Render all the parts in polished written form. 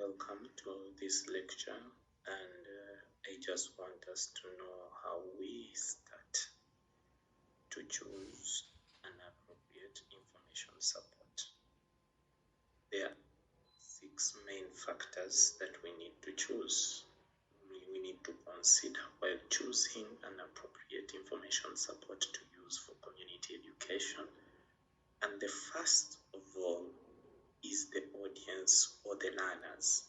welcome to this lecture, and I just want us to know how we start to choose an appropriate information support. There are 6 main factors that we need to choose. We need to consider while choosing an appropriate information support to use for community education. And the first of all is the audience or the learners.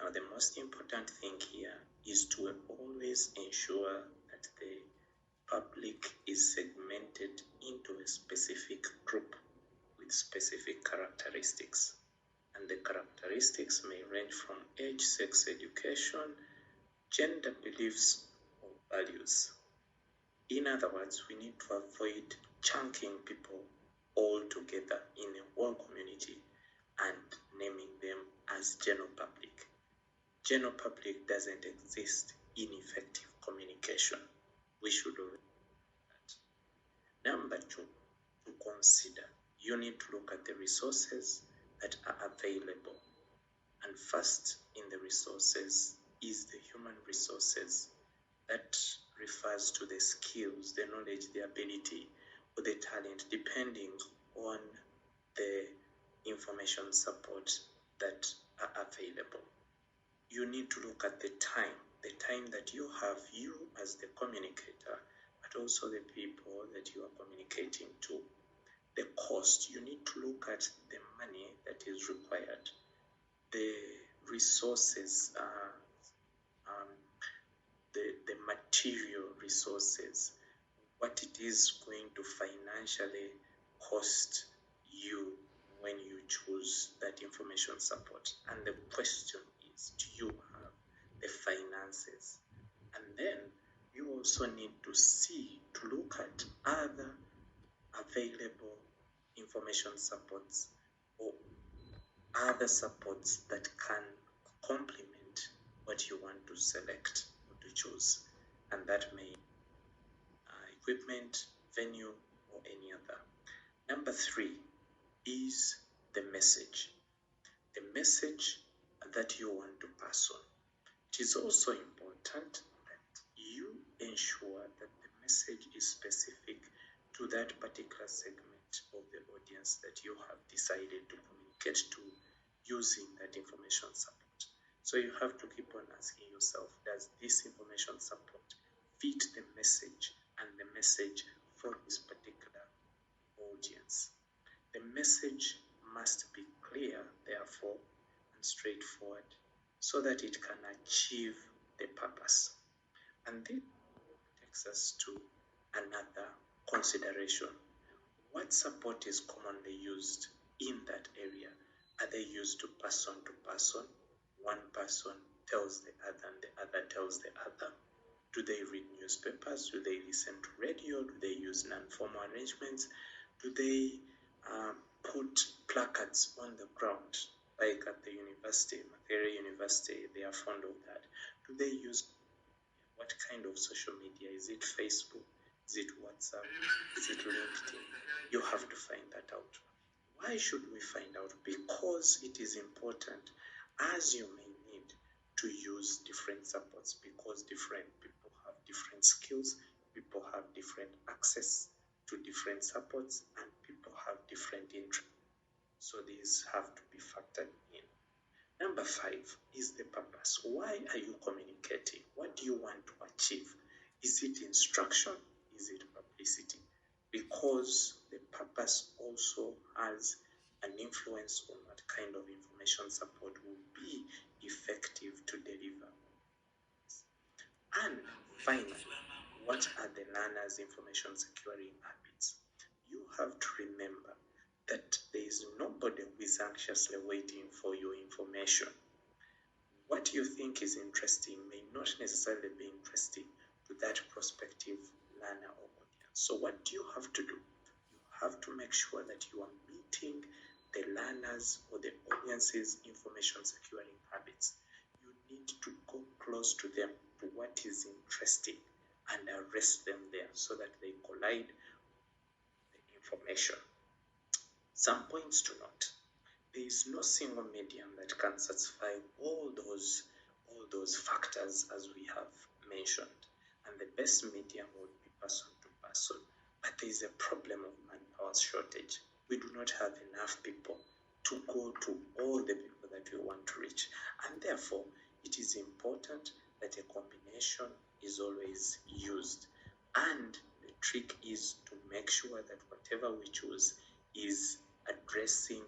Now, the most important thing here is to always ensure that the public is segmented into a specific group with specific characteristics. And the characteristics may range from age, sex, education, gender, beliefs, or values. In other words, we need to avoid chunking people all together in a whole community and naming them as general public. General public doesn't exist in effective communication. We should already know that. Number 2, to consider, you need to look at the resources that are available. And first in the resources is the human resources. That refers to the skills, the knowledge, the ability, or the talent, depending on the information support that are available. You need to look at the time that you have, you as the communicator, but also the people that you are communicating to. The cost, you need to look at the money that is required, the resources, the material resources, what it is going to financially cost you when you choose that information support. And the question is, do you have the finances? And then you also need to look at other available information supports or other supports that can complement what you want to select or to choose, and that may equipment, venue, or any other. Number 3 is the message. The message that you want to pass on. It is also important that you ensure that the message is specific to that particular segment of the audience that you have decided to communicate to using that information support. So you have to keep on asking yourself, does this information support fit the message and the message for this particular audience? The message must be clear, therefore, and straightforward, so that it can achieve the purpose. And this takes us to another consideration. What support is commonly used in that area? Are they used to person? One person tells the other and the other tells the other. Do they read newspapers? Do they listen to radio? Do they use non-formal arrangements? Do they put placards on the ground, like at the university, Makerere University? They are fond of that. Do they use what kind of social media? Is it Facebook? Is it WhatsApp? Is it LinkedIn? You have to find that out. Why should we find out? Because it is important, as you may need to use different supports, because different people have different skills, people have different access to different supports, and people have different interests. So these have to be factored in. Number 5 is the purpose. Why are you communicating? What do you want to achieve? Is it instruction? Is it publicity? Because the purpose also has an influence on what kind of information support will be effective to deliver. And finally, what are the learners' information securing habits? You have to remember that there is nobody who is anxiously waiting for your information. What you think is interesting may not necessarily be interesting to that prospective learner or audience. So what do you have to do? You have to make sure that you are meeting the learners or the audience's information securing habits. You need to go close to them, to what is interesting, and arrest them there so that they collide the information. Some points to note. There is no single medium that can satisfy all those factors as we have mentioned, and the best medium would be person to person. But there is a problem of manpower shortage. We do not have enough people to go to all the people that we want to reach, and therefore it is important that a combination is always used. And the trick is to make sure that whatever we choose is addressing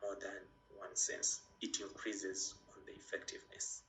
more than one sense. It increases on the effectiveness.